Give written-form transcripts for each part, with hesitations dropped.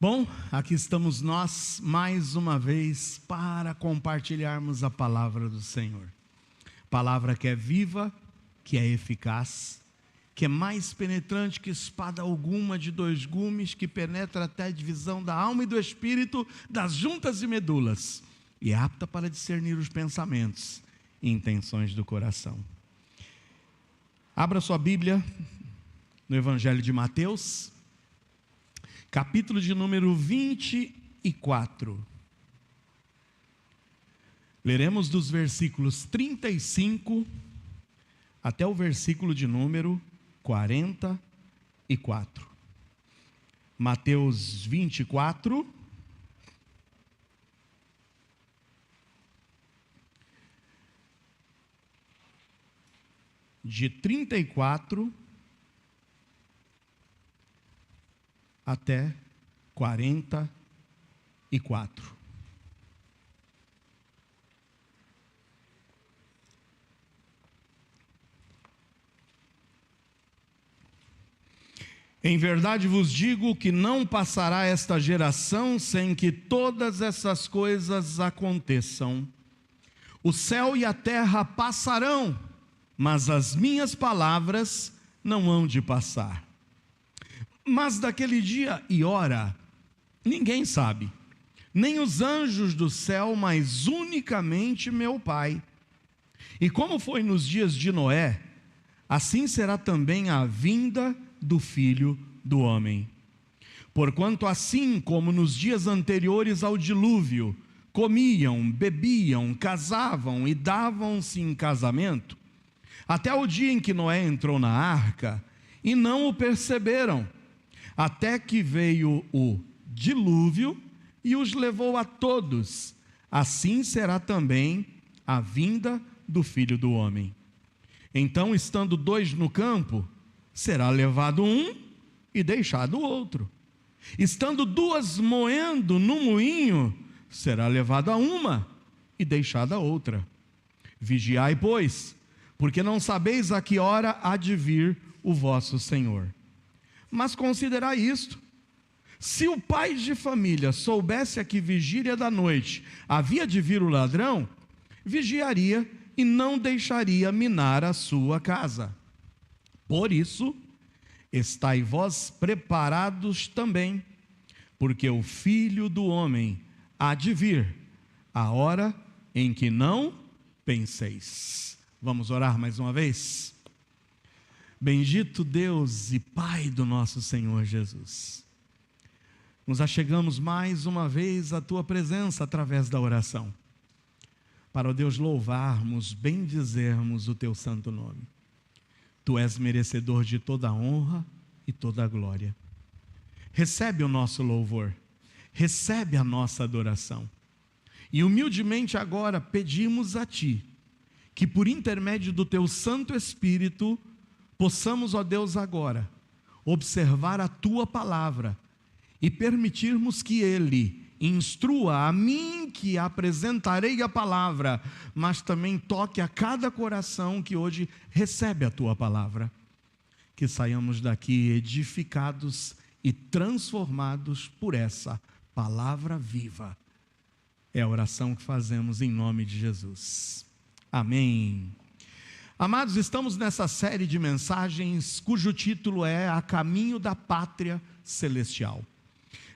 Bom, aqui estamos nós mais uma vez para compartilharmos a palavra do Senhor. Palavra que é viva, que é eficaz, que é mais penetrante que espada alguma de dois gumes, que penetra até a divisão da alma e do espírito, das juntas e medulas, e é apta para discernir os pensamentos e intenções do coração. Abra sua Bíblia no Evangelho de Mateus, capítulo de número 24. Leremos dos versículos 35 até o versículo de número 44. Mateus 24, de 34 até 44. Em verdade vos digo que não passará esta geração sem que todas essas coisas aconteçam. O céu e a terra passarão, mas as minhas palavras não hão de passar. Mas daquele dia e hora, ninguém sabe, nem os anjos do céu, mas unicamente meu Pai. E como foi nos dias de Noé, assim será também a vinda do Filho do Homem. Porquanto assim como nos dias anteriores ao dilúvio, comiam, bebiam, casavam e davam-se em casamento, até o dia em que Noé entrou na arca, e não o perceberam, até que veio o dilúvio e os levou a todos. Assim será também a vinda do Filho do Homem. Então, estando dois no campo, será levado um e deixado o outro. Estando duas moendo no moinho, será levada uma e deixada a outra. Vigiai, pois, porque não sabeis a que hora há de vir o vosso Senhor. Mas considerai isto: se o pai de família soubesse a que vigília da noite havia de vir o ladrão, vigiaria e não deixaria minar a sua casa. Por isso, estai vós preparados também, porque o Filho do Homem há de vir, a hora em que não penseis. Vamos orar mais uma vez? Bendito Deus e Pai do nosso Senhor Jesus, nos achegamos mais uma vez à Tua presença através da oração, para, ó Deus, louvarmos, bendizermos o Teu santo nome. Tu és merecedor de toda a honra e toda a glória. Recebe o nosso louvor, recebe a nossa adoração. E humildemente agora pedimos a Ti, que por intermédio do Teu Santo Espírito, possamos, ó Deus, agora, observar a Tua palavra e permitirmos que Ele instrua a mim que apresentarei a palavra, mas também toque a cada coração que hoje recebe a Tua palavra. Que saiamos daqui edificados e transformados por essa palavra viva. É a oração que fazemos em nome de Jesus. Amém. Amados, estamos nessa série de mensagens cujo título é A Caminho da Pátria Celestial.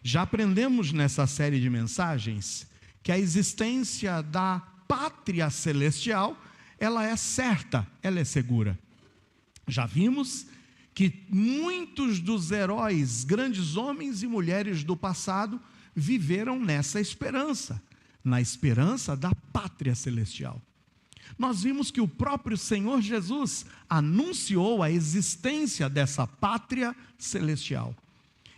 Já aprendemos nessa série de mensagens que a existência da pátria celestial, ela é certa, ela é segura. Já vimos que muitos dos heróis, grandes homens e mulheres do passado, viveram nessa esperança, na esperança da pátria celestial. Nós vimos que o próprio Senhor Jesus anunciou a existência dessa pátria celestial.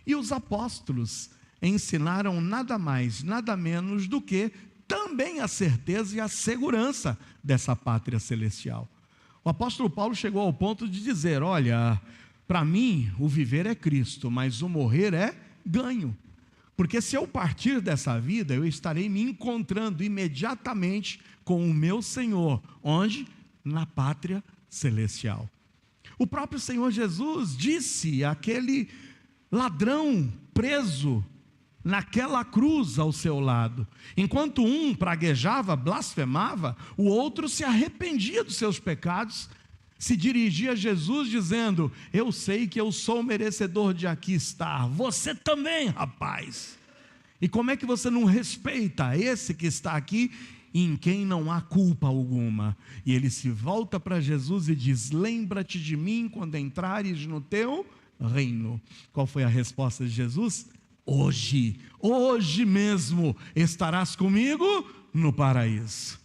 E os apóstolos ensinaram nada mais, nada menos do que também a certeza e a segurança dessa pátria celestial. O apóstolo Paulo chegou ao ponto de dizer: olha, para mim o viver é Cristo, mas o morrer é ganho. Porque se eu partir dessa vida, eu estarei me encontrando imediatamente com o meu Senhor. Onde? Na pátria celestial. O próprio Senhor Jesus disse àquele ladrão preso naquela cruz ao seu lado. Enquanto um praguejava, blasfemava, o outro se arrependia dos seus pecados, se dirigia a Jesus dizendo: eu sei que eu sou merecedor de aqui estar, você também, rapaz. E como é que você não respeita esse que está aqui, em quem não há culpa alguma? E ele se volta para Jesus e diz: lembra-te de mim quando entrares no teu reino. Qual foi a resposta de Jesus? Hoje mesmo estarás comigo no paraíso.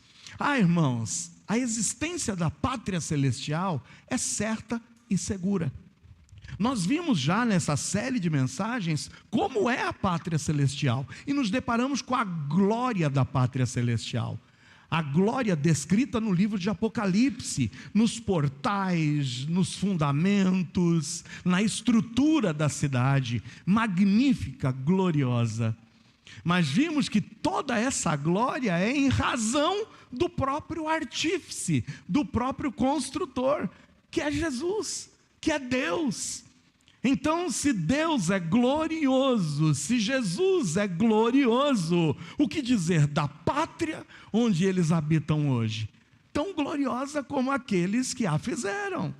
Irmãos, a existência da pátria celestial é certa e segura. Nós vimos já nessa série de mensagens como é a pátria celestial e nos deparamos com a glória da pátria celestial. A glória descrita no livro de Apocalipse, nos portais, nos fundamentos, na estrutura da cidade, magnífica, gloriosa. Mas vimos que toda essa glória é em razão do próprio artífice, do próprio construtor, que é Jesus, que é Deus. Então, se Deus é glorioso, se Jesus é glorioso, o que dizer da pátria onde eles habitam hoje? Tão gloriosa como aqueles que a fizeram.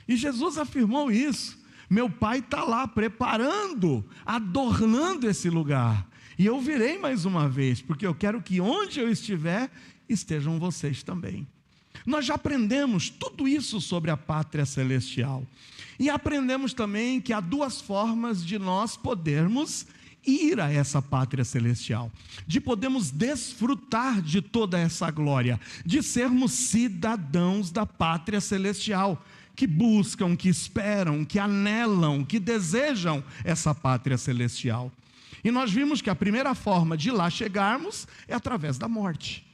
E Jesus afirmou isso: meu Pai está lá preparando, adornando esse lugar, e eu virei mais uma vez, porque eu quero que onde eu estiver, estejam vocês também. Nós já aprendemos tudo isso sobre a pátria celestial, e aprendemos também que há duas formas de nós podermos ir a essa pátria celestial, de podermos desfrutar de toda essa glória, de sermos cidadãos da pátria celestial, que buscam, que esperam, que anelam, que desejam essa pátria celestial. E nós vimos que a primeira forma de lá chegarmos é através da morte,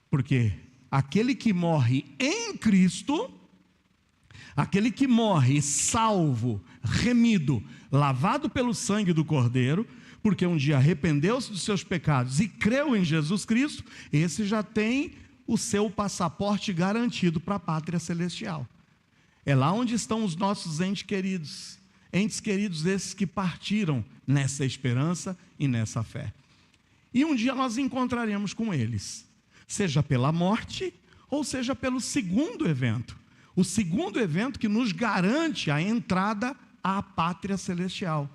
porque aquele que morre em Cristo, aquele que morre salvo, remido, lavado pelo sangue do Cordeiro, porque um dia arrependeu-se dos seus pecados e creu em Jesus Cristo, esse já tem o seu passaporte garantido para a pátria celestial. É lá onde estão os nossos entes queridos esses que partiram nessa esperança e nessa fé. E um dia nós encontraremos com eles, seja pela morte ou seja pelo segundo evento. O segundo evento que nos garante a entrada à pátria celestial.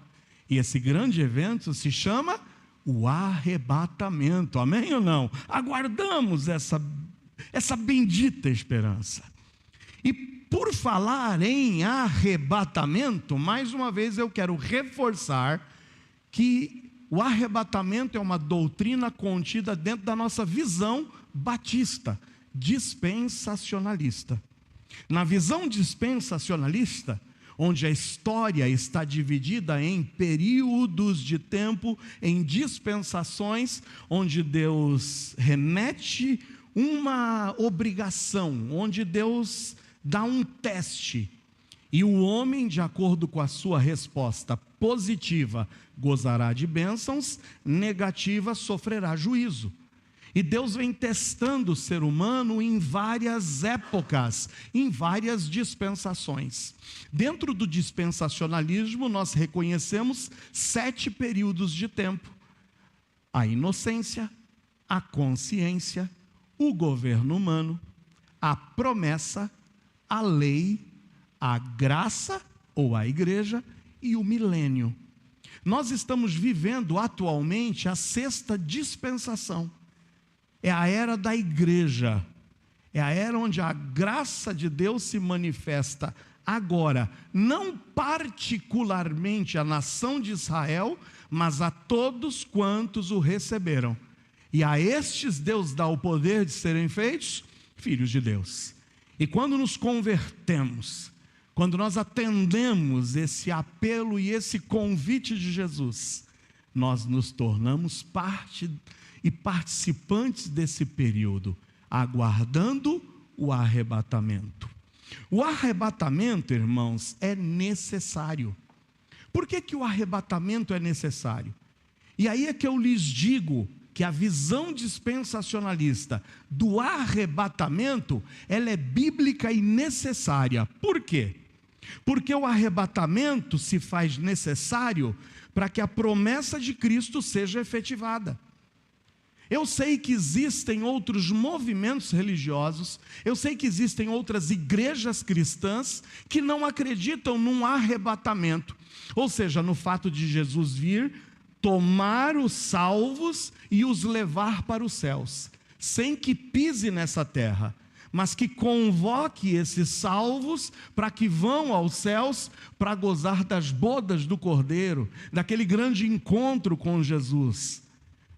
E esse grande evento se chama o arrebatamento. Amém ou não? Aguardamos essa bendita esperança. E por falar em arrebatamento, mais uma vez eu quero reforçar que o arrebatamento é uma doutrina contida dentro da nossa visão batista, dispensacionalista. Na visão dispensacionalista, onde a história está dividida em períodos de tempo, em dispensações, onde Deus remete uma obrigação, onde Deus dá um teste, e o homem, de acordo com a sua resposta positiva, gozará de bênçãos, negativa, sofrerá juízo. E Deus vem testando o ser humano em várias épocas, em várias dispensações. Dentro do dispensacionalismo, nós reconhecemos 7 períodos de tempo: a inocência, a consciência, o governo humano, a promessa, a lei, a graça ou a igreja e o milênio. Nós estamos vivendo atualmente a 6ª dispensação. É a era da igreja, é a era onde a graça de Deus se manifesta agora, não particularmente à nação de Israel, mas a todos quantos o receberam. E a estes Deus dá o poder de serem feitos filhos de Deus. E quando nos convertemos, quando nós atendemos esse apelo e esse convite de Jesus, nós nos tornamos parte e participantes desse período, aguardando o arrebatamento. O arrebatamento, irmãos, é necessário. Por que o arrebatamento é necessário? E aí é que eu lhes digo que a visão dispensacionalista do arrebatamento, ela é bíblica e necessária. Por quê? Porque o arrebatamento se faz necessário para que a promessa de Cristo seja efetivada. Eu sei que existem outros movimentos religiosos, eu sei que existem outras igrejas cristãs que não acreditam num arrebatamento, ou seja, no fato de Jesus vir, tomar os salvos e os levar para os céus, sem que pise nessa terra, mas que convoque esses salvos para que vão aos céus para gozar das bodas do Cordeiro, daquele grande encontro com Jesus.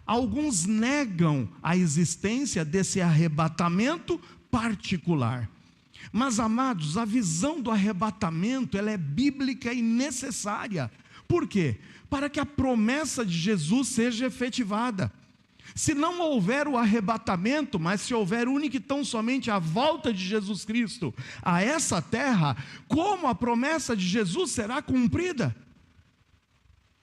Alguns negam a existência desse arrebatamento particular. Mas, amados, a visão do arrebatamento, ela é bíblica e necessária. Por quê? Para que a promessa de Jesus seja efetivada. Se não houver o arrebatamento, mas se houver única e tão somente a volta de Jesus Cristo a essa terra, como a promessa de Jesus será cumprida?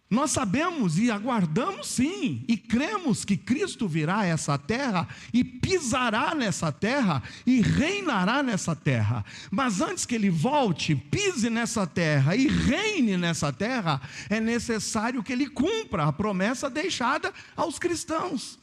Nós sabemos e aguardamos sim, e cremos que Cristo virá a essa terra e pisará nessa terra e reinará nessa terra. Mas antes que Ele volte, pise nessa terra e reine nessa terra, é necessário que Ele cumpra a promessa deixada aos cristãos.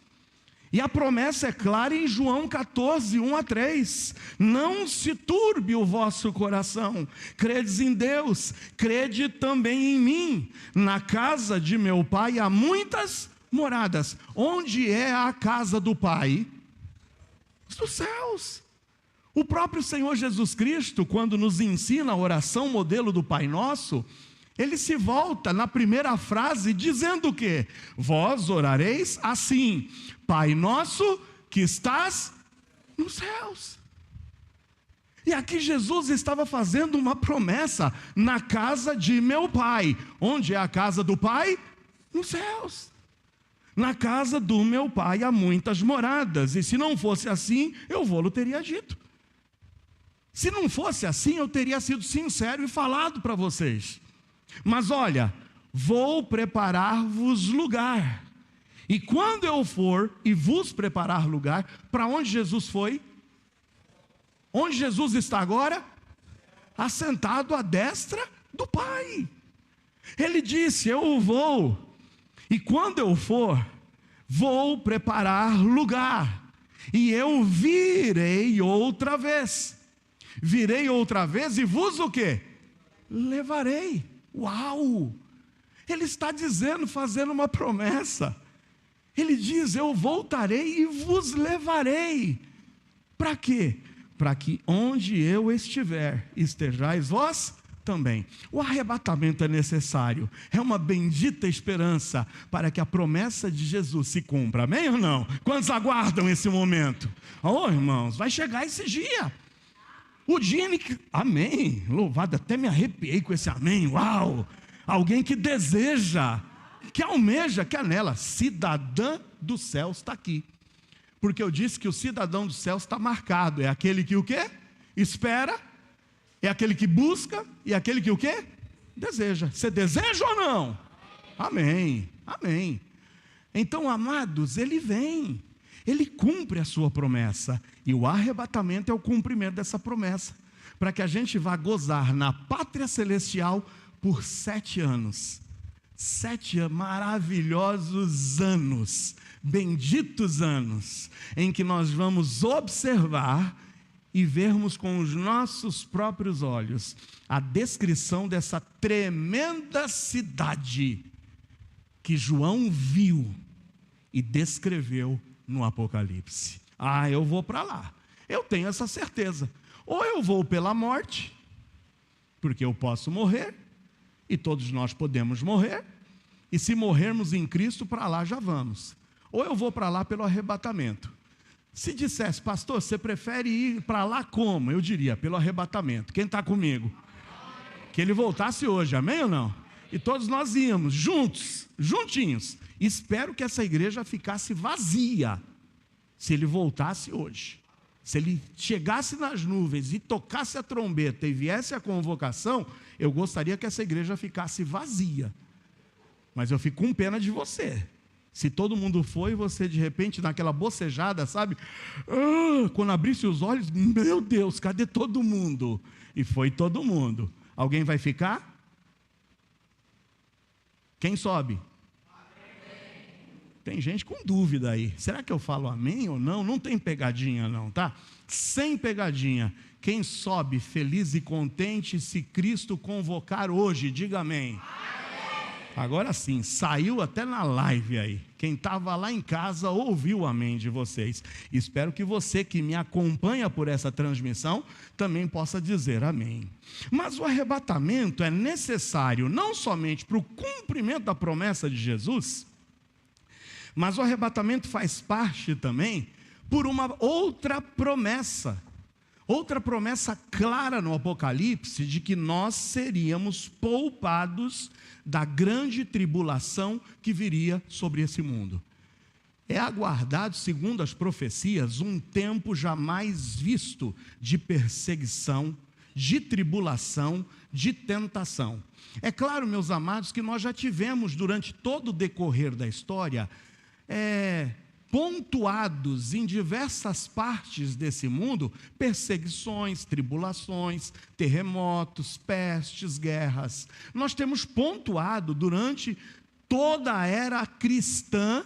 E a promessa é clara em João 14, 1-3. Não se turbe o vosso coração. Credes em Deus, crede também em mim. Na casa de meu Pai há muitas moradas. Onde é a casa do Pai? Dos céus. O próprio Senhor Jesus Cristo, quando nos ensina a oração modelo do Pai Nosso, Ele se volta na primeira frase dizendo o quê? Vós orareis assim: Pai nosso que estás nos céus. E aqui Jesus estava fazendo uma promessa: na casa de meu Pai. Onde é a casa do Pai? Nos céus. Na casa do meu Pai há muitas moradas, e se não fosse assim, eu vou-lo teria dito. Se não fosse assim, eu teria sido sincero e falado para vocês. Mas olha, vou preparar-vos lugar. E quando eu for e vos preparar lugar, para onde Jesus foi? Onde Jesus está agora? Assentado à destra do Pai. Ele disse: eu vou, e quando eu for, vou preparar lugar, e eu virei outra vez. Virei outra vez e vos o quê? Levarei. Uau! Ele está dizendo, fazendo uma promessa. Ele diz: eu voltarei e vos levarei. Para quê? Para que onde eu estiver, estejais vós também. O arrebatamento é necessário, é uma bendita esperança para que a promessa de Jesus se cumpra, amém ou não? Quantos aguardam esse momento? Oh, irmãos, vai chegar esse dia. O dia em que, amém, louvado, até me arrepiei com esse amém, uau, alguém que deseja, que almeja, que anela, cidadã dos céus está aqui, porque eu disse que o cidadão dos céus está marcado, é aquele que o quê? Espera, é aquele que busca, e aquele que o quê? Deseja. Você deseja ou não? Amém, amém. Então, amados, Ele vem, Ele cumpre a sua promessa, e o arrebatamento é o cumprimento dessa promessa, para que a gente vá gozar na pátria celestial por 7 anos, 7 maravilhosos anos, benditos anos, em que nós vamos observar e vermos com os nossos próprios olhos a descrição dessa tremenda cidade que João viu e descreveu no Apocalipse. Ah, eu vou para lá, eu tenho essa certeza. Ou eu vou pela morte, porque eu posso morrer, e todos nós podemos morrer, e se morrermos em Cristo, para lá já vamos. Ou eu vou para lá pelo arrebatamento. Se dissesse: pastor, você prefere ir para lá como? Eu diria: pelo arrebatamento. Quem está comigo? Que ele voltasse hoje, amém ou não? E todos nós íamos juntos, juntinhos. Espero que essa igreja ficasse vazia, se ele voltasse hoje. Se ele chegasse nas nuvens e tocasse a trombeta e viesse a convocação, eu gostaria que essa igreja ficasse vazia. Mas eu fico com pena de você. Se todo mundo foi, você de repente naquela bocejada, sabe? Quando abrisse os olhos, meu Deus, cadê todo mundo? E foi todo mundo. Alguém vai ficar? Quem sobe? Tem gente com dúvida aí. Será que eu falo amém ou não? Não tem pegadinha não, tá? Sem pegadinha. Quem sobe feliz e contente se Cristo convocar hoje? Diga amém. Agora sim, saiu até na live aí. Quem estava lá em casa ouviu o amém de vocês. Espero que você que me acompanha por essa transmissão também possa dizer amém. Mas o arrebatamento é necessário não somente para o cumprimento da promessa de Jesus, mas o arrebatamento faz parte também por uma outra promessa clara no Apocalipse, de que nós seríamos poupados da grande tribulação que viria sobre esse mundo. É aguardado, segundo as profecias, um tempo jamais visto de perseguição, de tribulação, de tentação. É claro, meus amados, que nós já tivemos durante todo o decorrer da história, pontuados em diversas partes desse mundo, perseguições, tribulações, terremotos, pestes, guerras. Nós temos pontuado durante toda a era cristã,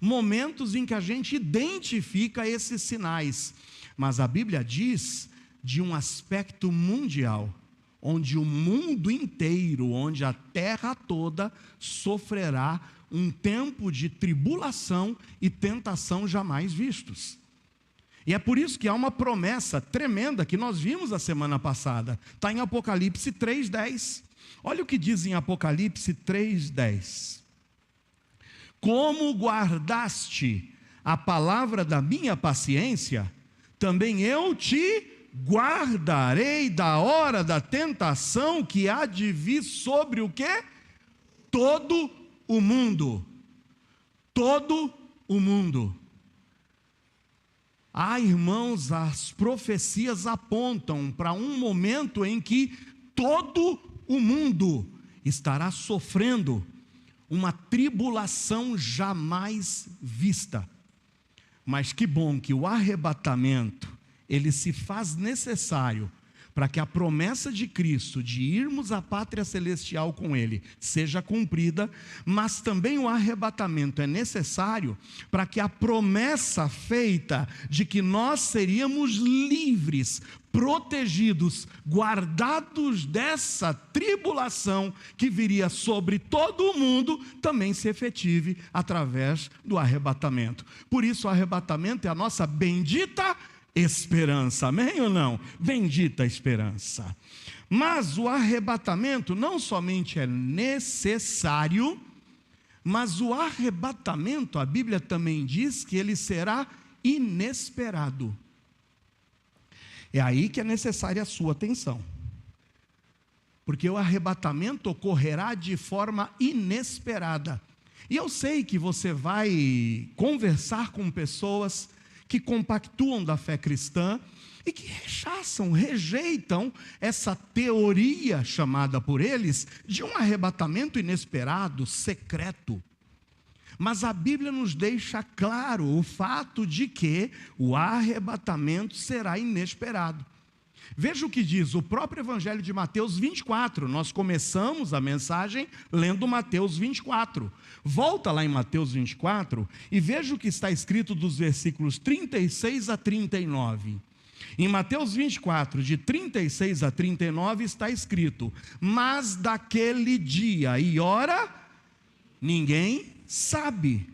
momentos em que a gente identifica esses sinais. Mas a Bíblia diz de um aspecto mundial, onde o mundo inteiro, onde a terra toda sofrerá um tempo de tribulação e tentação jamais vistos. E é por isso que há uma promessa tremenda que nós vimos a semana passada. Está em Apocalipse 3:10. Olha o que diz em Apocalipse 3:10. Como guardaste a palavra da minha paciência, também eu te guardarei da hora da tentação que há de vir sobre o quê? Todo o mundo. Todo o mundo. Irmãos, as profecias apontam para um momento em que todo o mundo estará sofrendo uma tribulação jamais vista. Mas que bom que o arrebatamento, ele se faz necessário para que a promessa de Cristo de irmos à pátria celestial com Ele seja cumprida, mas também o arrebatamento é necessário para que a promessa feita de que nós seríamos livres, protegidos, guardados dessa tribulação que viria sobre todo o mundo, também se efetive através do arrebatamento. Por isso o arrebatamento é a nossa bendita esperança, amém ou não? Bendita esperança. Mas o arrebatamento não somente é necessário, mas o arrebatamento, a Bíblia também diz que ele será inesperado. É aí que é necessária a sua atenção, porque o arrebatamento ocorrerá de forma inesperada. E eu sei que você vai conversar com pessoas que compactuam da fé cristã e que rejeitam essa teoria chamada por eles de um arrebatamento inesperado, secreto. Mas a Bíblia nos deixa claro o fato de que o arrebatamento será inesperado. Veja o que diz o próprio Evangelho de Mateus 24. Nós começamos a mensagem lendo Mateus 24. Volta lá em Mateus 24 e veja o que está escrito dos versículos 36 a 39. Em Mateus 24, de 36 a 39, está escrito: mas daquele dia e hora, ninguém sabe,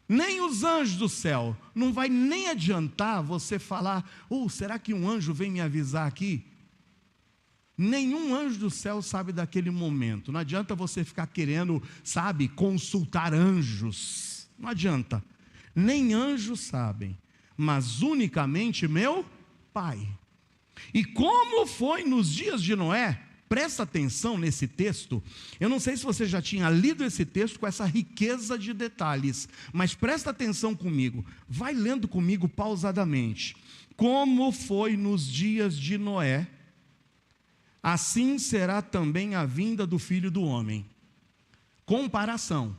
nem os anjos do céu. Não vai nem adiantar você falar: será que um anjo vem me avisar aqui? Nenhum anjo do céu sabe daquele momento. Não adianta você ficar querendo, consultar anjos. Não adianta. Nem anjos sabem, mas unicamente meu Pai. E como foi nos dias de Noé? Presta atenção nesse texto. Eu não sei se você já tinha lido esse texto com essa riqueza de detalhes, mas presta atenção comigo. Vai lendo comigo pausadamente. Como foi nos dias de Noé, assim será também a vinda do Filho do Homem. Comparação.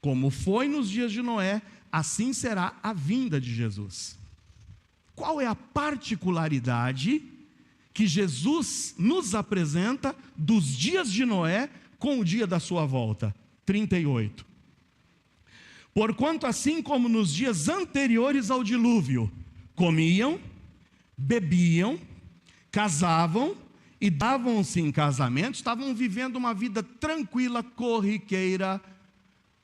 Como foi nos dias de Noé, assim será a vinda de Jesus. Qual é a particularidade que Jesus nos apresenta dos dias de Noé com o dia da sua volta. 38. Porquanto assim como nos dias anteriores ao dilúvio, comiam, bebiam, casavam e davam-se em casamento, estavam vivendo uma vida tranquila, corriqueira,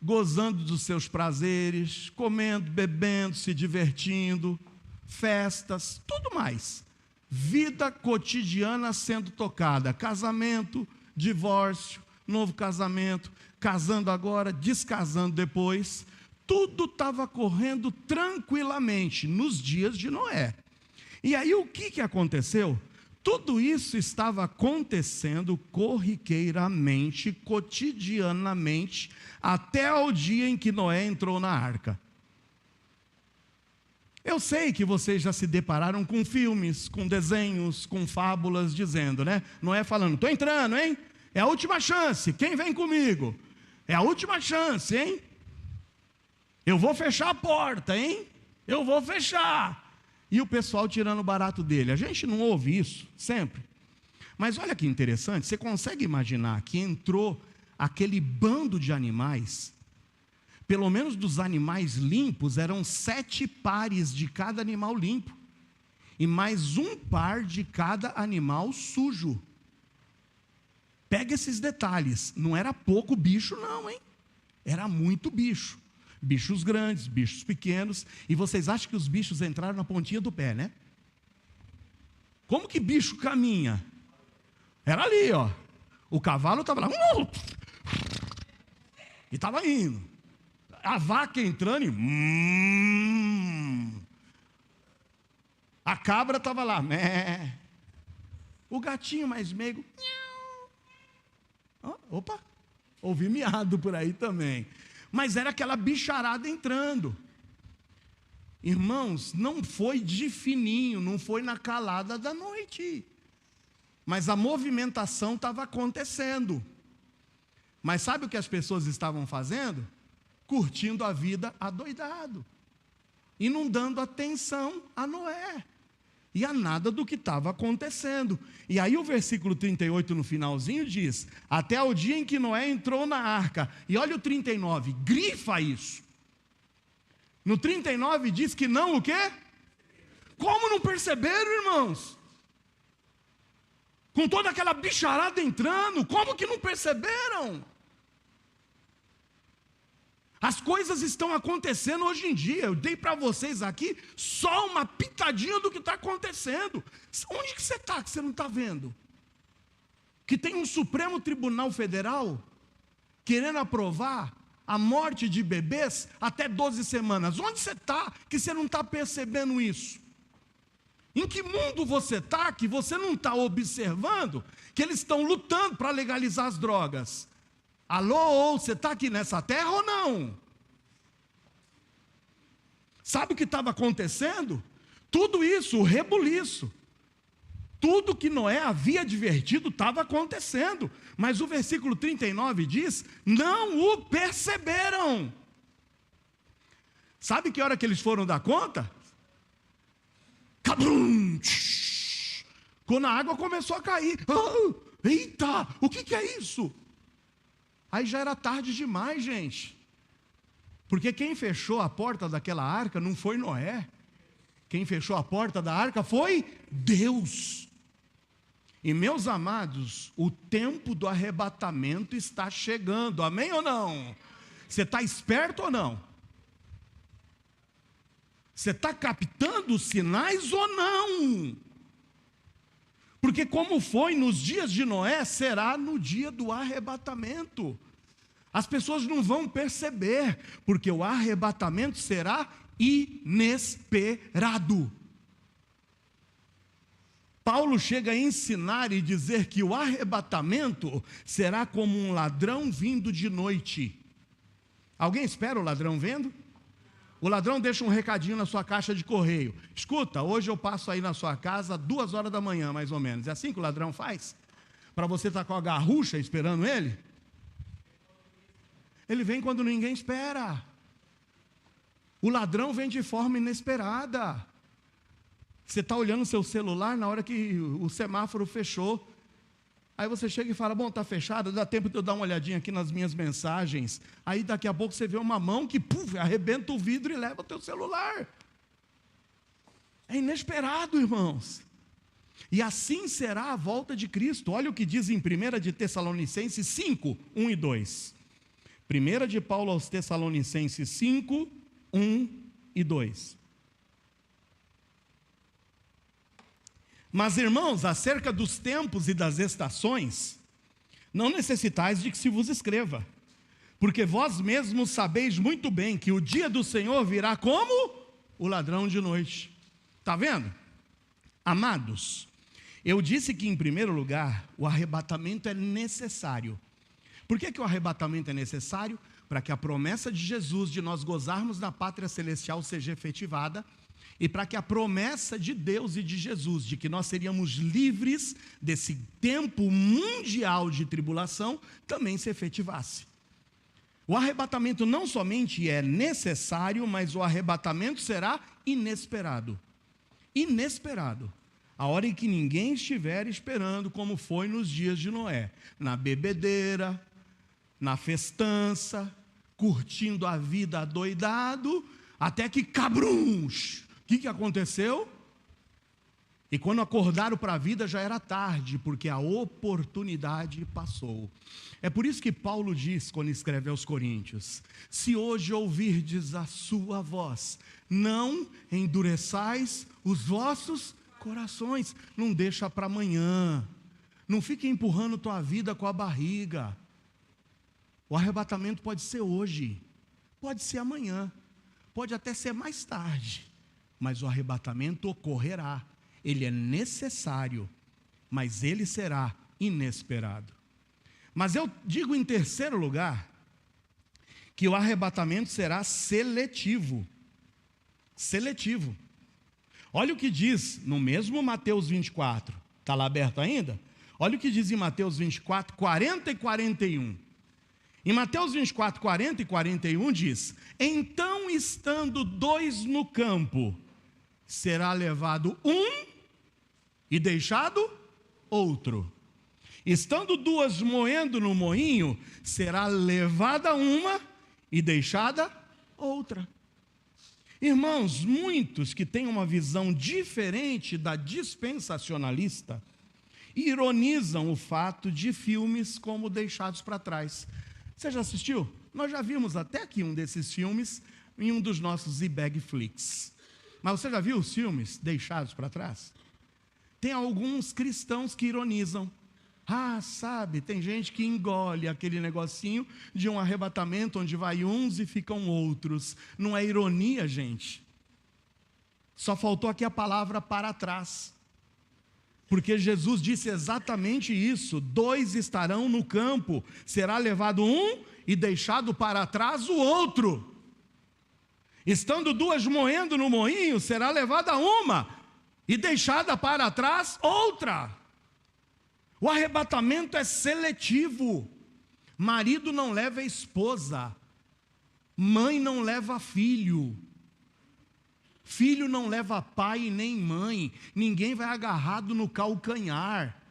gozando dos seus prazeres, comendo, bebendo, se divertindo, festas, tudo mais. Vida cotidiana sendo tocada, casamento, divórcio, novo casamento, casando agora, descasando depois, tudo estava correndo tranquilamente nos dias de Noé. E aí o que aconteceu? Tudo isso estava acontecendo corriqueiramente, cotidianamente, até o dia em que Noé entrou na arca. Eu sei que vocês já se depararam com filmes, com desenhos, com fábulas, dizendo, né? Noé falando, estou entrando, hein? É a última chance, quem vem comigo? É a última chance, hein? Eu vou fechar a porta, hein? Eu vou fechar. E o pessoal tirando o barato dele. A gente não ouve isso, sempre. Mas olha que interessante, você consegue imaginar que entrou aquele bando de animais, pelo menos dos animais limpos, eram 7 pares de cada animal limpo, e mais 1 par de cada animal sujo. Pega esses detalhes, não era pouco bicho não, hein? Era muito bicho. Bichos grandes, bichos pequenos, e vocês acham que os bichos entraram na pontinha do pé, né? Como que bicho caminha? Era ali, ó. O cavalo estava lá, e estava indo. A vaca entrando e... A cabra estava lá, mé. O gatinho mais meigo, opa, ouvi miado por aí também. Mas era aquela bicharada entrando. Irmãos, não foi de fininho, não foi na calada da noite. Mas a movimentação estava acontecendo. Mas sabe o que as pessoas estavam fazendo? Curtindo a vida adoidado. E não dando atenção a Noé. E a nada do que estava acontecendo. E aí o versículo 38 no finalzinho diz, até o dia em que Noé entrou na arca. E olha o 39, grifa isso. No 39 diz que não o quê? Como não perceberam, irmãos? Com toda aquela bicharada entrando, como que não perceberam? As coisas estão acontecendo hoje em dia. Eu dei para vocês aqui só uma pitadinha do que está acontecendo. Onde que você está que você não está vendo? Que tem um Supremo Tribunal Federal querendo aprovar a morte de bebês até 12 semanas. Onde você está que você não está percebendo isso? Em que mundo você está que você não está observando que eles estão lutando para legalizar as drogas? Alô, você está aqui nessa terra ou não? Sabe o que estava acontecendo? Tudo isso, o rebuliço. Tudo que Noé havia advertido estava acontecendo. Mas o versículo 39 diz, não o perceberam. Sabe que hora que eles foram dar conta? Cabrum! Quando a água começou a cair. Eita, o que é isso? Aí já era tarde demais, gente. Porque quem fechou a porta daquela arca não foi Noé. Quem fechou a porta da arca foi Deus. E meus amados, o tempo do arrebatamento está chegando. Amém ou não? Você está esperto ou não? Você está captando os sinais ou não? Porque como foi nos dias de Noé, será no dia do arrebatamento. As pessoas não vão perceber, porque o arrebatamento será inesperado. Paulo chega a ensinar e dizer que o arrebatamento será como um ladrão vindo de noite. Alguém espera o ladrão vendo? O ladrão deixa um recadinho na sua caixa de correio. Escuta, hoje eu passo aí na sua casa 2 horas da manhã, mais ou menos. É assim que o ladrão faz? Para você estar com a garrucha esperando ele? Ele vem quando ninguém espera. O ladrão vem de forma inesperada. Você está olhando o seu celular na hora que o semáforo fechou. Aí você chega e fala, bom, está fechado, dá tempo de eu dar uma olhadinha aqui nas minhas mensagens. Aí daqui a pouco você vê uma mão que arrebenta o vidro e leva o teu celular. É inesperado, irmãos. E assim será a volta de Cristo. Olha o que diz em 1 de Tessalonicenses 5, 1 e 2. 1 de Paulo aos Tessalonicenses 5, 1 e 2. Mas, irmãos, acerca dos tempos e das estações, não necessitais de que se vos escreva, porque vós mesmos sabeis muito bem que o dia do Senhor virá como o ladrão de noite. Está vendo? Amados, eu disse que, em primeiro lugar, o arrebatamento é necessário. Por que o arrebatamento é necessário? Para que a promessa de Jesus de nós gozarmos da pátria celestial seja efetivada, e para que a promessa de Deus e de Jesus, de que nós seríamos livres desse tempo mundial de tribulação, também se efetivasse. O arrebatamento não somente é necessário, mas o arrebatamento será inesperado. Inesperado. A hora em que ninguém estiver esperando, como foi nos dias de Noé, na bebedeira, na festança, curtindo a vida adoidado, até que cabruns. O que aconteceu? E quando acordaram para a vida já era tarde, porque a oportunidade passou. É por isso que Paulo diz, quando escreve aos Coríntios, se hoje ouvirdes a sua voz, não endureçais os vossos corações. Não deixa para amanhã, não fique empurrando tua vida com a barriga. O arrebatamento pode ser hoje, pode ser amanhã, pode até ser mais tarde, mas o arrebatamento ocorrerá. Ele é necessário, mas ele será inesperado. Mas eu digo em terceiro lugar, que o arrebatamento será seletivo. Seletivo. Olha o que diz no mesmo Mateus 24, está lá aberto ainda? Olha o que diz em Mateus 24, 40 e 41. Em Mateus 24, 40 e 41 diz, então estando dois no campo, será levado um e deixado outro. Estando duas moendo no moinho, será levada uma e deixada outra. Irmãos, muitos que têm uma visão diferente da dispensacionalista, ironizam o fato de filmes como Deixados para Trás. Você já assistiu? Nós já vimos até aqui um desses filmes em um dos nossos e-bag flicks. Mas você já viu os filmes Deixados para Trás? Tem alguns cristãos que ironizam. Ah, sabe, tem gente que engole aquele negocinho de um arrebatamento onde vai uns e ficam outros. Não é ironia, gente. Só faltou aqui a palavra para trás. Porque Jesus disse exatamente isso: dois estarão no campo, será levado um e deixado para trás o outro. Estando duas moendo no moinho, será levada uma e deixada para trás outra. O arrebatamento é seletivo. Marido não leva esposa, mãe não leva filho, filho não leva pai nem mãe, ninguém vai agarrado no calcanhar.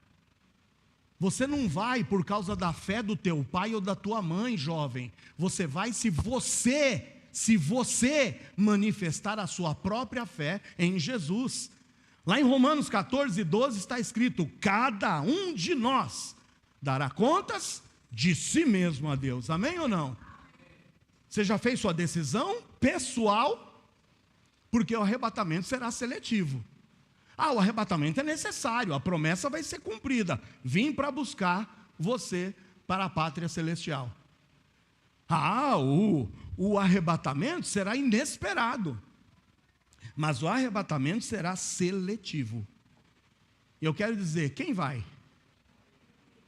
Você não vai por causa da fé do teu pai ou da tua mãe, jovem. Você vai se você manifestar a sua própria fé em Jesus. Lá em Romanos 14, 12 está escrito, cada um de nós dará contas de si mesmo a Deus. Amém ou não? Você já fez sua decisão pessoal? Porque o arrebatamento será seletivo. O arrebatamento é necessário, a promessa vai ser cumprida. Vim para buscar você para a pátria celestial. O arrebatamento será inesperado. Mas o arrebatamento será seletivo. Eu quero dizer, quem vai?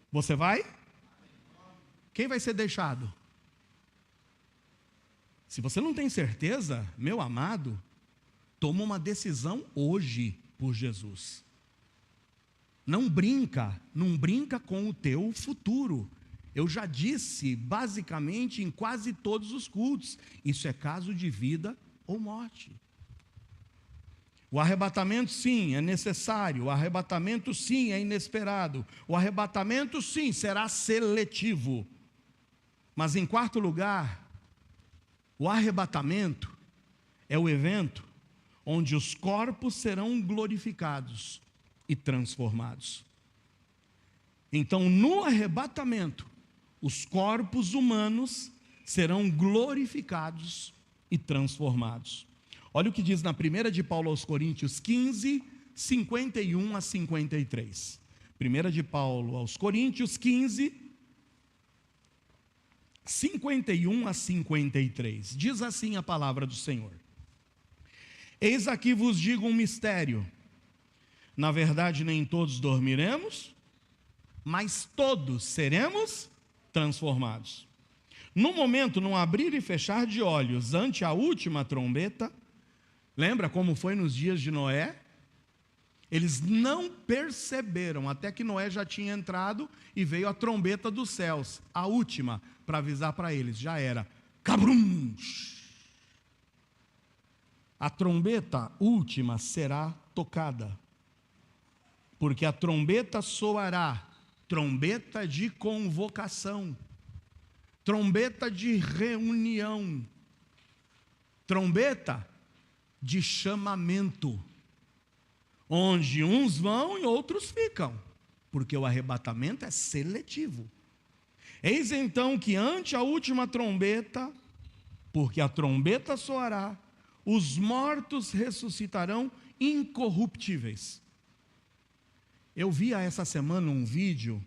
Você vai? Quem vai ser deixado? Se você não tem certeza, meu amado, toma uma decisão hoje por Jesus. Não brinca com o teu futuro. Eu já disse, basicamente, em quase todos os cultos, isso é caso de vida ou morte. O arrebatamento, sim, é necessário. O arrebatamento, sim, é inesperado. O arrebatamento, sim, será seletivo. Mas, em quarto lugar, o arrebatamento é o evento onde os corpos serão glorificados e transformados. Então, no arrebatamento, os corpos humanos serão glorificados e transformados. Olha o que diz na 1 de Paulo aos Coríntios 15, 51 a 53. 1 de Paulo aos Coríntios 15, 51 a 53. Diz assim a palavra do Senhor: Eis aqui vos digo um mistério. Na verdade, nem todos dormiremos, mas todos seremos transformados. No momento, num abrir e fechar de olhos, ante a última trombeta. Lembra como foi nos dias de Noé? Eles não perceberam, até que Noé já tinha entrado e veio a trombeta dos céus, a última, para avisar para eles, já era. Cabrum! A trombeta última será tocada, porque a trombeta soará, trombeta de convocação, trombeta de reunião, trombeta de chamamento, onde uns vão e outros ficam, porque o arrebatamento é seletivo. Eis então que ante a última trombeta, porque a trombeta soará, os mortos ressuscitarão incorruptíveis. Eu vi essa semana um vídeo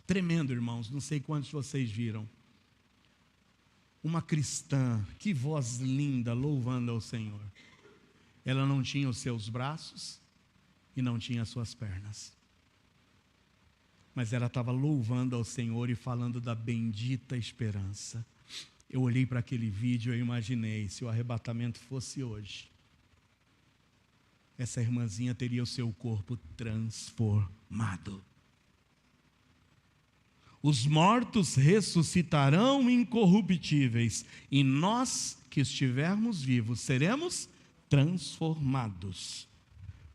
tremendo, irmãos, não sei quantos de vocês viram. Uma cristã, que voz linda, louvando ao Senhor. Ela não tinha os seus braços e não tinha as suas pernas, mas ela estava louvando ao Senhor e falando da bendita esperança. Eu olhei para aquele vídeo e imaginei, se o arrebatamento fosse hoje, essa irmãzinha teria o seu corpo transformado. Os mortos ressuscitarão incorruptíveis, e nós que estivermos vivos seremos transformados.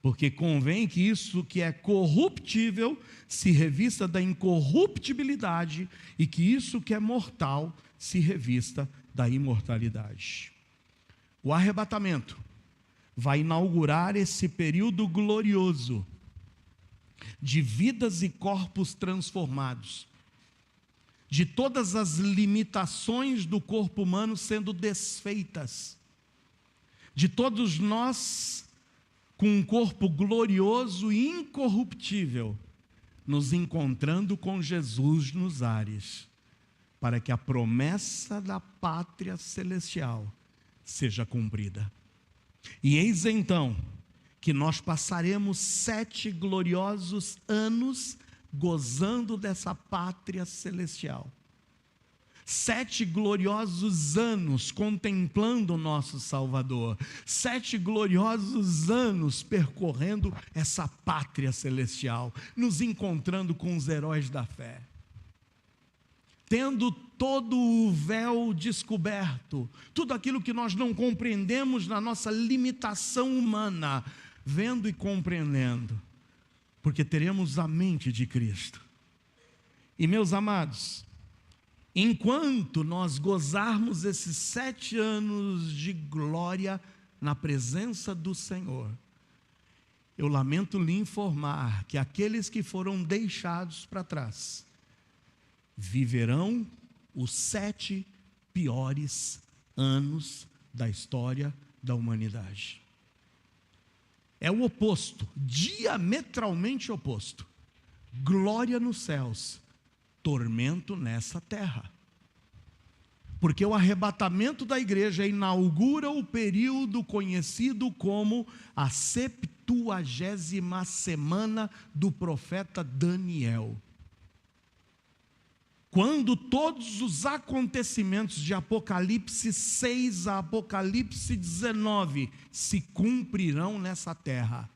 Porque convém que isso que é corruptível se revista da incorruptibilidade, e que isso que é mortal se revista da imortalidade. O arrebatamento vai inaugurar esse período glorioso de vidas e corpos transformados, de todas as limitações do corpo humano sendo desfeitas, de todos nós com um corpo glorioso e incorruptível, nos encontrando com Jesus nos ares, para que a promessa da pátria celestial seja cumprida. E eis então que nós passaremos 7 gloriosos anos gozando dessa pátria celestial. 7 gloriosos anos contemplando o nosso Salvador. 7 gloriosos anos percorrendo essa pátria celestial, nos encontrando com os heróis da fé, tendo todo o véu descoberto, tudo aquilo que nós não compreendemos na nossa limitação humana, vendo e compreendendo, porque teremos a mente de Cristo. E meus amados, enquanto nós gozarmos esses 7 anos de glória na presença do Senhor, eu lamento lhe informar que aqueles que foram deixados para trás viverão os 7 piores anos da história da humanidade. É o oposto, diametralmente oposto. Glória nos céus, tormento nessa terra. Porque o arrebatamento da igreja inaugura o período conhecido como a 70ª semana do profeta Daniel. Quando todos os acontecimentos de Apocalipse 6 a Apocalipse 19 se cumprirão nessa terra.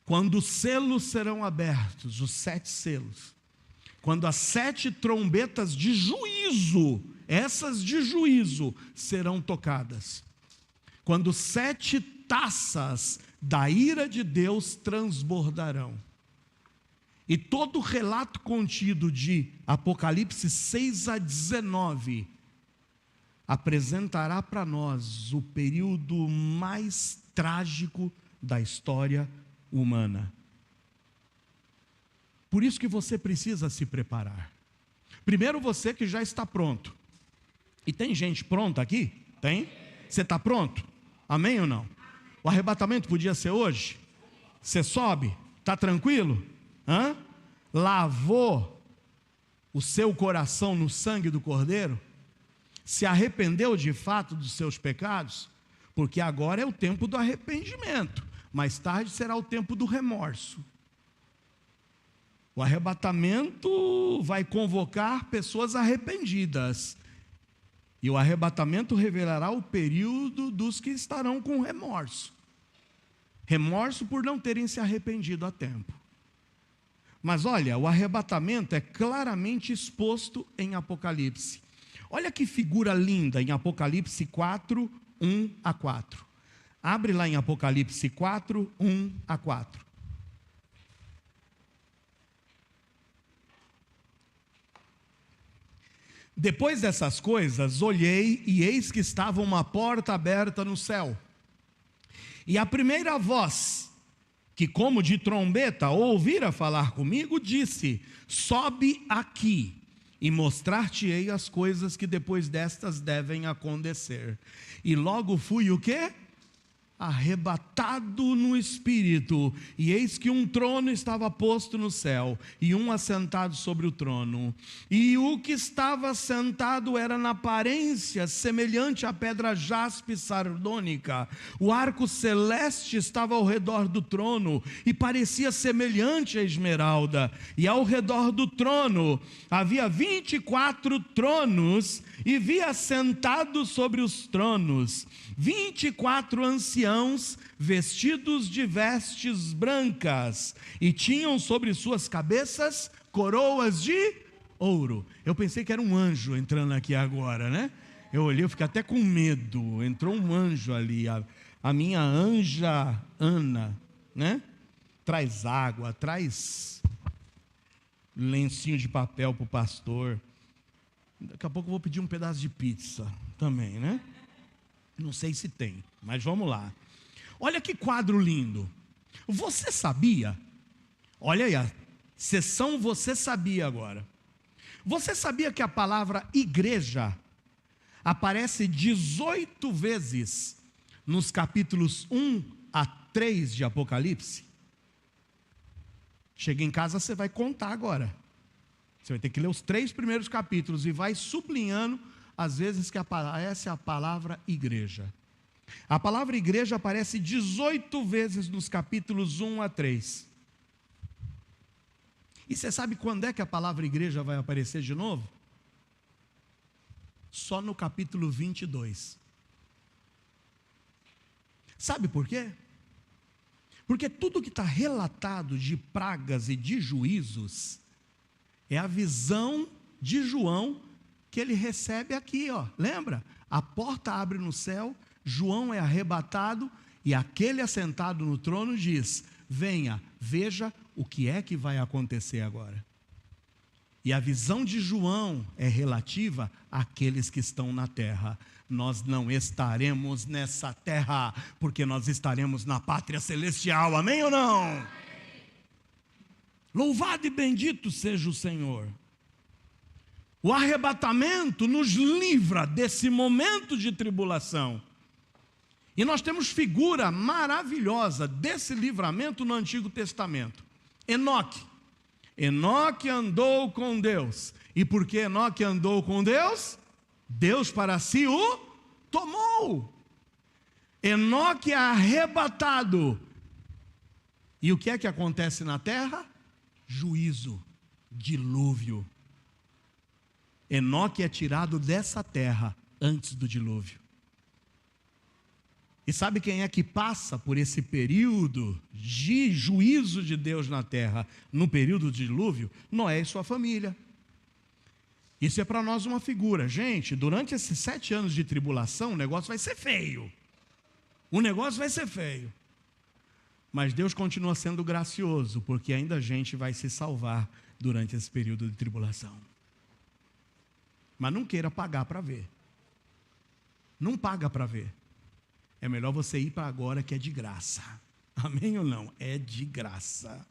Quando os selos serão abertos, os 7 selos, quando as 7 trombetas de juízo, essas de juízo, serão tocadas, quando 7 taças da ira de Deus transbordarão. E todo o relato contido de Apocalipse 6 a 19 apresentará para nós o período mais trágico da história humana. Por isso que você precisa se preparar. Primeiro você que já está pronto. E tem gente pronta aqui? Tem? Você está pronto? Amém ou não? O arrebatamento podia ser hoje? Você sobe? Está tranquilo? Lavou o seu coração no sangue do Cordeiro? Se arrependeu de fato dos seus pecados? Porque agora é o tempo do arrependimento. Mais tarde será o tempo do remorso. O arrebatamento vai convocar pessoas arrependidas. E o arrebatamento revelará o período dos que estarão com remorso. Remorso por não terem se arrependido a tempo. Mas olha, o arrebatamento é claramente exposto em Apocalipse. Olha que figura linda em Apocalipse 4, 1 a 4. Abre lá em Apocalipse 4, 1 a 4. Depois dessas coisas, olhei e eis que estava uma porta aberta no céu. E a primeira voz, que como de trombeta ouvira falar comigo, disse: sobe aqui e mostrar-te-ei as coisas que depois destas devem acontecer. E logo fui o quê? Arrebatado no espírito, e eis que um trono estava posto no céu, e um assentado sobre o trono, e o que estava sentado era na aparência semelhante à pedra jaspe sardônica. O arco celeste estava ao redor do trono, e parecia semelhante à esmeralda, e ao redor do trono havia 24 tronos, e vi assentados sobre os tronos 24 anciãos, vestidos de vestes brancas, e tinham sobre suas cabeças coroas de ouro. Eu pensei que era um anjo entrando aqui agora, né? Eu olhei, eu fiquei até com medo. Entrou um anjo ali, a minha anja Ana, né? Traz água, traz lencinho de papel para o pastor. Daqui a pouco eu vou pedir um pedaço de pizza também, né? Não sei se tem, mas vamos lá. Olha que quadro lindo. Você sabia? Olha aí, a sessão Você Sabia agora. Você sabia que a palavra igreja aparece 18 vezes nos capítulos 1 a 3 de Apocalipse? Chega em casa, você vai contar agora. Você vai ter que ler os 3 primeiros capítulos e vai sublinhando as vezes que aparece a palavra igreja. A palavra igreja aparece 18 vezes nos capítulos 1 a 3. E você sabe quando é que a palavra igreja vai aparecer de novo? Só no capítulo 22. Sabe por quê? Porque tudo que está relatado de pragas e de juízos é a visão de João que ele recebe aqui, ó. Lembra? A porta abre no céu, João é arrebatado e aquele assentado no trono diz: venha, veja o que é que vai acontecer agora. E a visão de João é relativa àqueles que estão na terra. Nós não estaremos nessa terra, porque nós estaremos na pátria celestial, amém ou não? Amém. Louvado e bendito seja o Senhor. O arrebatamento nos livra desse momento de tribulação. E nós temos figura maravilhosa desse livramento no Antigo Testamento. Enoque. Enoque andou com Deus. E por que Enoque andou com Deus? Deus para si o tomou. Enoque é arrebatado. E o que é que acontece na terra? Juízo, dilúvio. Enoque é tirado dessa terra antes do dilúvio. E sabe quem é que passa por esse período de juízo de Deus na terra, no período do dilúvio? Noé e sua família. Isso é para nós uma figura. Gente, durante esses 7 anos de tribulação, o negócio vai ser feio. O negócio vai ser feio. Mas Deus continua sendo gracioso, porque ainda a gente vai se salvar durante esse período de tribulação. Mas não queira pagar para ver. Não paga para ver. É melhor você ir para agora, que é de graça. Amém ou não? É de graça.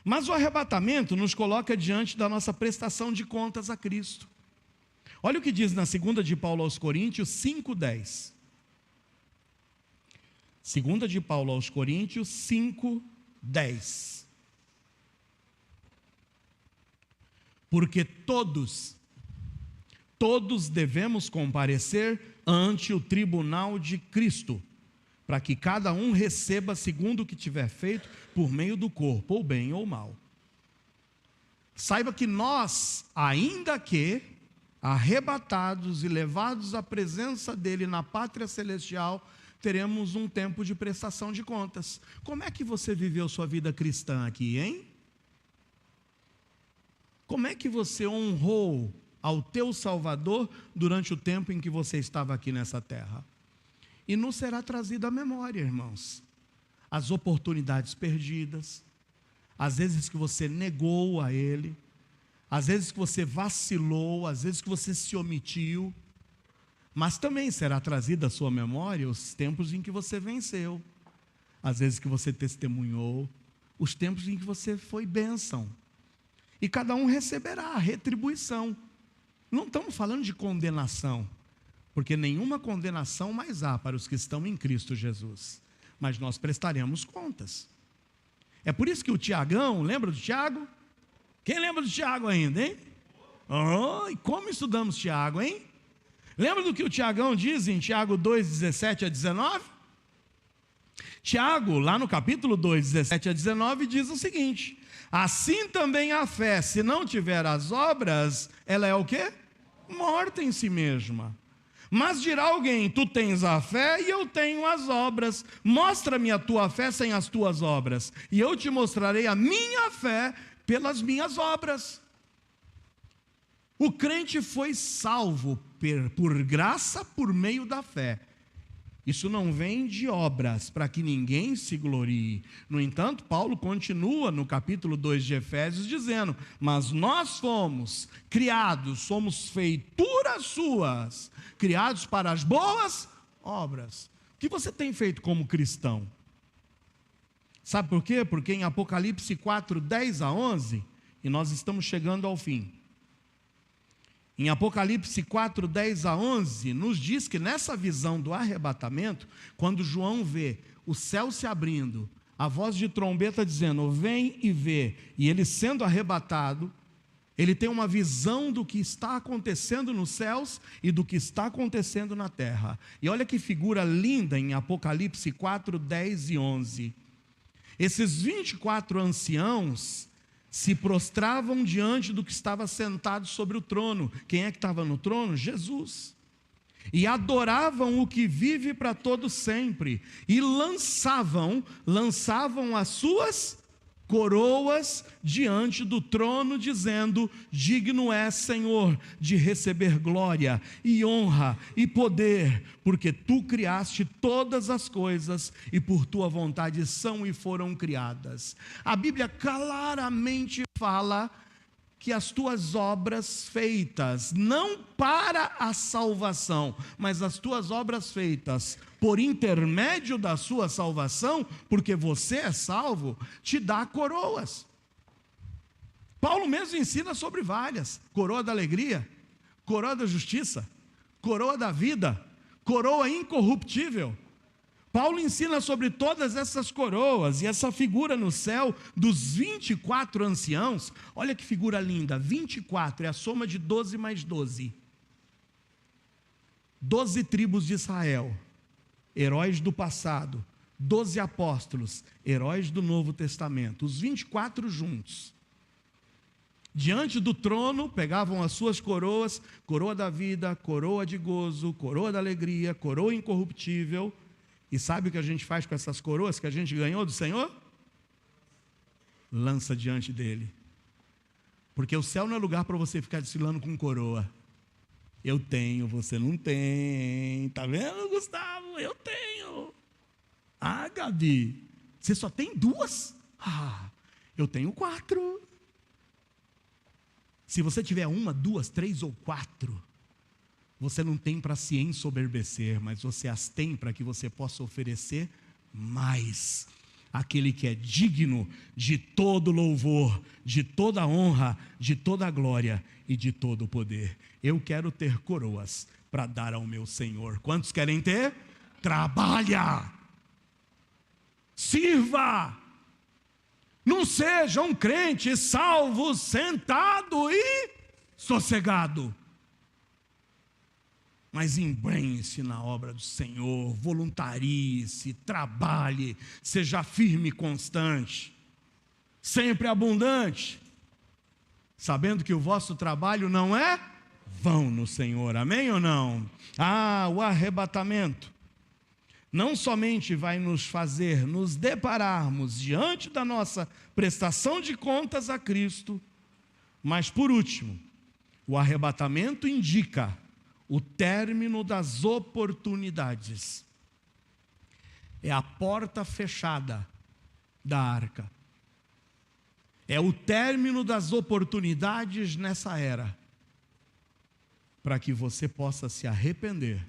Mas o arrebatamento nos coloca diante da nossa prestação de contas a Cristo. Olha o que diz na segunda de Paulo aos Coríntios 5:10. Segunda de Paulo aos Coríntios 5:10. Porque todos devemos comparecer ante o tribunal de Cristo, para que cada um receba segundo o que tiver feito por meio do corpo, ou bem ou mal. Saiba que nós, ainda que arrebatados e levados à presença dele na pátria celestial, teremos um tempo de prestação de contas. Como é que você viveu sua vida cristã aqui, hein? Como é que você honrou ao teu Salvador durante o tempo em que você estava aqui nessa terra? E não será trazido à memória, irmãos, as oportunidades perdidas, às vezes que você negou a Ele, às vezes que você vacilou, às vezes que você se omitiu, mas também será trazido à sua memória os tempos em que você venceu, às vezes que você testemunhou, os tempos em que você foi bênção, e cada um receberá a retribuição. Não estamos falando de condenação, porque nenhuma condenação mais há para os que estão em Cristo Jesus, mas nós prestaremos contas. É por isso que o Tiagão, lembra do Tiago? Quem lembra do Tiago ainda, hein? Oh, e como estudamos Tiago, hein? Lembra do que o Tiagão diz em Tiago 2:17-19? Tiago, lá no capítulo 2:17-19, diz o seguinte: assim também a fé, se não tiver as obras, ela é o quê? Morta em si mesma. Mas dirá alguém: tu tens a fé e eu tenho as obras. Mostra-me a tua fé sem as tuas obras, e eu te mostrarei a minha fé pelas minhas obras. O crente foi salvo por graça por meio da fé. Isso não vem de obras, para que ninguém se glorie. No entanto, Paulo continua no capítulo 2 de Efésios dizendo: mas nós fomos criados, somos feituras suas, criados para as boas obras. O que você tem feito como cristão? Sabe por quê? Porque em Apocalipse 4:10-11, e nós estamos chegando ao fim, em Apocalipse 4:10-11, nos diz que nessa visão do arrebatamento, quando João vê o céu se abrindo, a voz de trombeta dizendo: vem e vê, e ele sendo arrebatado, ele tem uma visão do que está acontecendo nos céus e do que está acontecendo na terra. E olha que figura linda em Apocalipse 4:10-11. Esses 24 anciãos se prostravam diante do que estava sentado sobre o trono. Quem é que estava no trono? Jesus. E adoravam o que vive para todo sempre, e lançavam as suas coroas diante do trono, dizendo: digno é, Senhor, de receber glória e honra e poder, porque tu criaste todas as coisas e por tua vontade são e foram criadas. A Bíblia claramente fala que as tuas obras feitas, não para a salvação, mas as tuas obras feitas por intermédio da sua salvação, porque você é salvo, te dá coroas. Paulo mesmo ensina sobre várias: coroa da alegria, coroa da justiça, coroa da vida, coroa incorruptível. Paulo ensina sobre todas essas coroas, e essa figura no céu dos 24 anciãos, olha que figura linda, 24 é a soma de 12 mais 12. 12 tribos de Israel, heróis do passado, 12 apóstolos, heróis do Novo Testamento, os 24 juntos. Diante do trono, pegavam as suas coroas, coroa da vida, coroa de gozo, coroa da alegria, coroa incorruptível. E sabe o que a gente faz com essas coroas que a gente ganhou do Senhor? Lança diante dele. Porque o céu não é lugar para você ficar desfilando com coroa. Eu tenho, você não tem. Está vendo, Gustavo? Eu tenho. Ah, Gabi, você só tem 2? Ah, eu tenho 4. Se você tiver 1, 2, 3 ou 4, você não tem para se ensoberbecer, mas você as tem para que você possa oferecer mais. Aquele que é digno de todo louvor, de toda honra, de toda glória e de todo poder. Eu quero ter coroas para dar ao meu Senhor. Quantos querem ter? Trabalha, sirva, não seja um crente salvo, sentado e sossegado, mas empenhe-se na obra do Senhor, voluntarie-se, trabalhe, seja firme e constante, sempre abundante, sabendo que o vosso trabalho não é vão no Senhor, amém ou não? Ah, o arrebatamento não somente vai nos fazer nos depararmos diante da nossa prestação de contas a Cristo, mas por último, o arrebatamento indica o término das oportunidades. É a porta fechada da arca. É o término das oportunidades nessa era, para que você possa se arrepender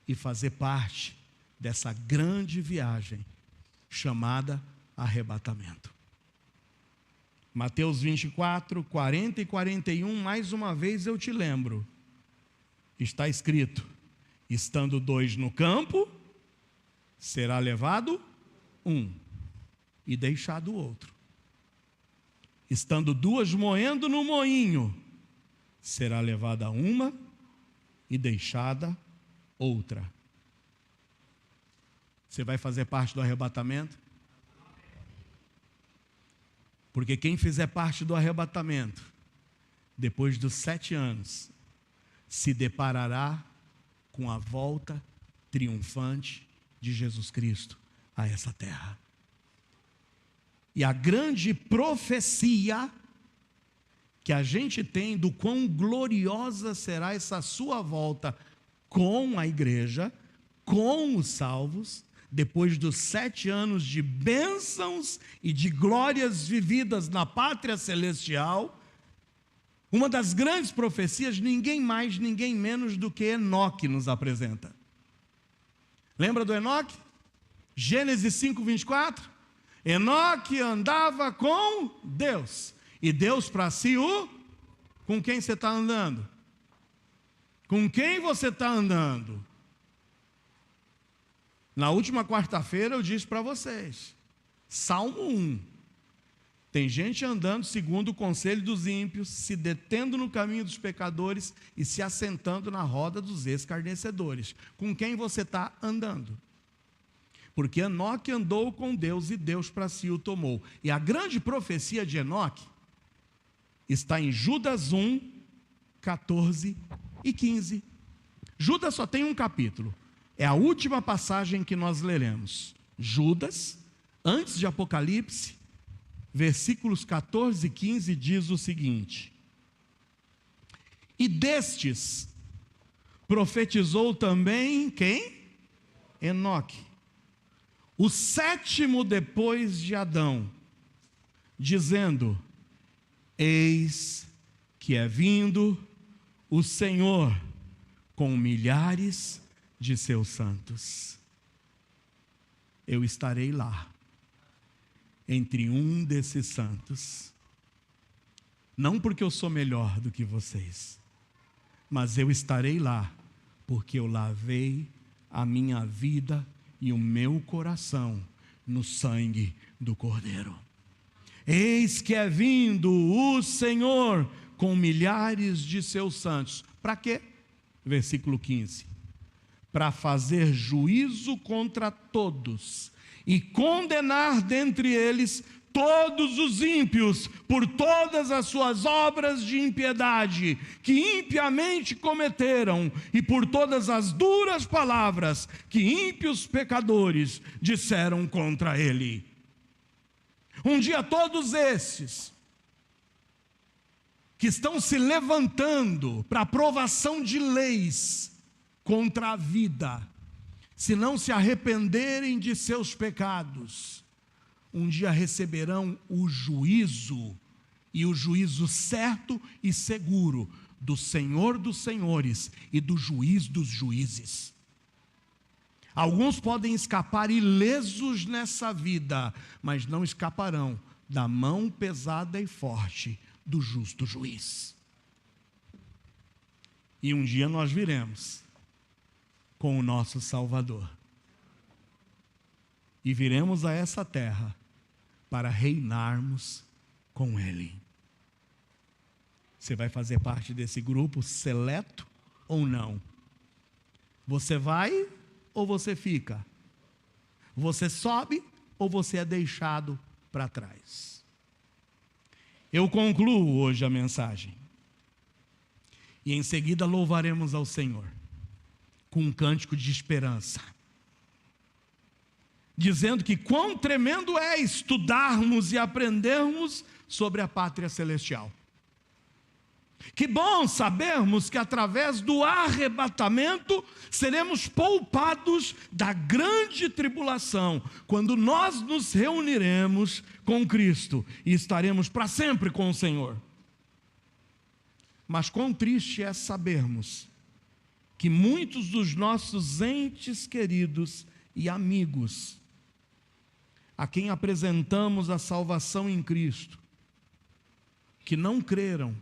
e fazer parte dessa grande viagem chamada arrebatamento. Mateus 24, 40 e 41, mais uma vez eu te lembro, está escrito: estando 2 no campo, será levado 1 e deixado o outro. Estando 2 moendo no moinho, será levada uma e deixada outra. Você vai fazer parte do arrebatamento? Porque quem fizer parte do arrebatamento, depois dos 7 anos, se deparará com a volta triunfante de Jesus Cristo a essa terra. E a grande profecia que a gente tem do quão gloriosa será essa sua volta com a igreja, com os salvos, depois dos 7 anos de bênçãos e de glórias vividas na pátria celestial, uma das grandes profecias, ninguém mais, ninguém menos do que Enoque nos apresenta. Lembra do Enoque? Gênesis 5, 24? Enoque andava com Deus, e Deus para si o... Com quem você está andando? Com quem você está andando? Na última quarta-feira eu disse para vocês, Salmo 1, tem gente andando segundo o conselho dos ímpios, se detendo no caminho dos pecadores e se assentando na roda dos escarnecedores. Com quem você está andando? Porque Enoque andou com Deus e Deus para si o tomou. E a grande profecia de Enoque está em Judas 1, 14 e 15. Judas só tem um capítulo. É a última passagem que nós leremos. Judas, antes de Apocalipse, versículos 14 e 15, diz o seguinte: e destes profetizou também quem? Enoque, o 7º depois de Adão, dizendo: eis que é vindo o Senhor com milhares de seus santos. Eu estarei lá, entre um desses santos, não porque eu sou melhor do que vocês, mas eu estarei lá, porque eu lavei a minha vida e o meu coração no sangue do Cordeiro. Eis que é vindo o Senhor com milhares de seus santos. Para quê? Versículo 15. Para fazer juízo contra todos e condenar dentre eles todos os ímpios por todas as suas obras de impiedade que impiamente cometeram e por todas as duras palavras que ímpios pecadores disseram contra ele. Um dia todos esses que estão se levantando para aprovação de leis contra a vida, se não se arrependerem de seus pecados, um dia receberão o juízo, e o juízo certo e seguro do Senhor dos Senhores e do Juiz dos Juízes. Alguns podem escapar ilesos nessa vida, mas não escaparão da mão pesada e forte do justo juiz. E um dia nós viremos com o nosso Salvador. E viremos a essa terra para reinarmos com Ele. Você vai fazer parte desse grupo seleto ou não? Você vai ou você fica? Você sobe ou você é deixado para trás? Eu concluo hoje a mensagem. E em seguida louvaremos ao Senhor com um cântico de esperança, dizendo que quão tremendo é estudarmos e aprendermos sobre a pátria celestial. Que bom sabermos que através do arrebatamento seremos poupados da grande tribulação, quando nós nos reuniremos com Cristo e estaremos para sempre com o Senhor. Mas quão triste é sabermos que muitos dos nossos entes queridos e amigos, a quem apresentamos a salvação em Cristo, que não creram,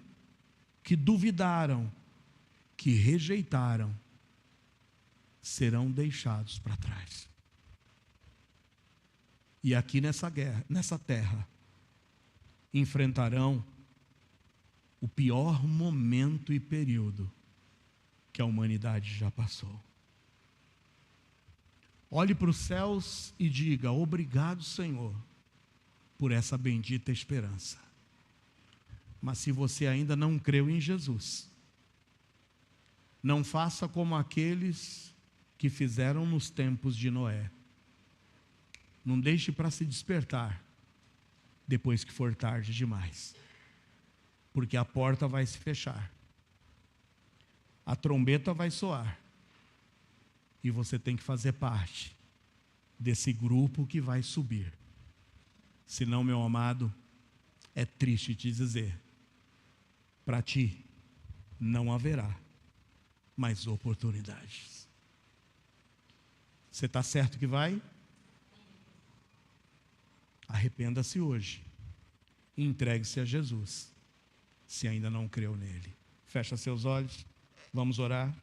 que duvidaram, que rejeitaram, serão deixados para trás. E aqui nessa terra, enfrentarão o pior momento e período que a humanidade já passou. Olhe para os céus e diga: obrigado, Senhor, por essa bendita esperança. Mas se você ainda não creu em Jesus, não faça como aqueles que fizeram nos tempos de Noé. Não deixe para se despertar depois que for tarde demais, porque a porta vai se fechar, a trombeta vai soar, e você tem que fazer parte desse grupo que vai subir. Senão, meu amado, é triste te dizer, para ti não haverá mais oportunidades. Você está certo que vai? Arrependa-se hoje e entregue-se a Jesus, se ainda não creu nele. Fecha seus olhos, vamos orar.